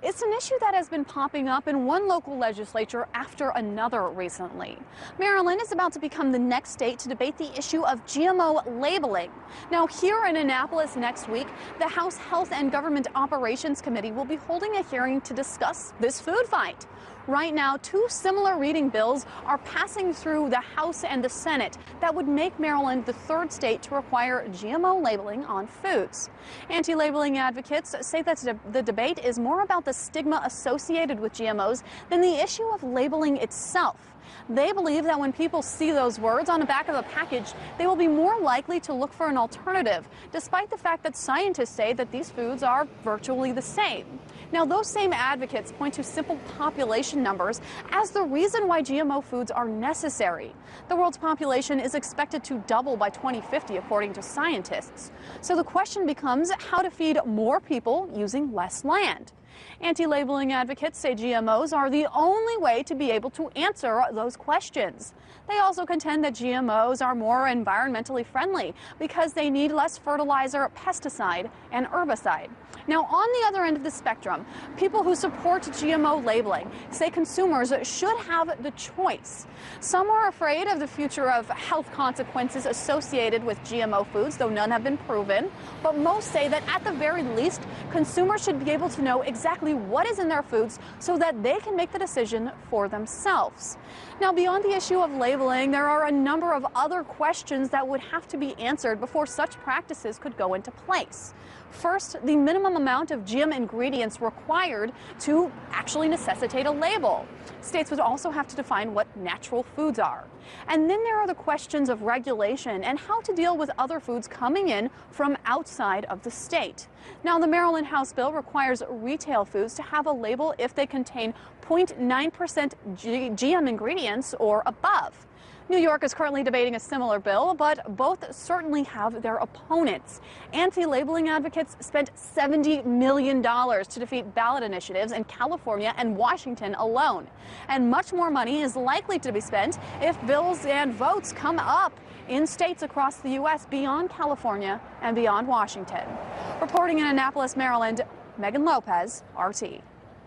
It's an issue that has been popping up in one local legislature after another recently. Maryland is about to become the next state to debate the issue of GMO labeling. Now, here in Annapolis next week, the House Health and Government Operations Committee will be holding a hearing to discuss this food fight. Right now, two similar reading bills are passing through the House and the Senate that would make Maryland the third state to require GMO labeling on foods. Anti-labeling advocates say that the debate is more about the stigma associated with GMOs than the issue of labeling itself. They believe that when people see those words on the back of a package, they will be more likely to look for an alternative, despite the fact that scientists say that these foods are virtually the same. Now, those same advocates point to simple population numbers as the reason why GMO foods are necessary. The world's population is expected to double by 2050, according to scientists. So the question becomes how to feed more people using less land. Anti-labeling advocates say GMOs are the only way to be able to answer those questions. They also contend that GMOs are more environmentally friendly because they need less fertilizer, pesticide, and herbicide. Now, on the other end of the spectrum, people who support GMO labeling say consumers should have the choice. Some are afraid of the future of health consequences associated with GMO foods, though none have been proven. But most say that at the very least, consumers should be able to know exactly what is in their foods so that they can make the decision for themselves. Now, beyond the issue of labeling, there are a number of other questions that would have to be answered before such practices could go into place. First, the minimum amount of GM ingredients required to actually necessitate a label. States would also have to define what natural foods are. And then there are the questions of regulation and how to deal with other foods coming in from outside of the state. Now, the Maryland House bill requires retail foods to have a label if they contain 0.9% GM ingredients or above. New York is currently debating a similar bill, but both certainly have their opponents. Anti-labeling advocates spent $70 million to defeat ballot initiatives in California and Washington alone. And much more money is likely to be spent if bills and votes come up in states across the U.S. beyond California and beyond Washington. Reporting in Annapolis, Maryland, Meghan Lopez, RT.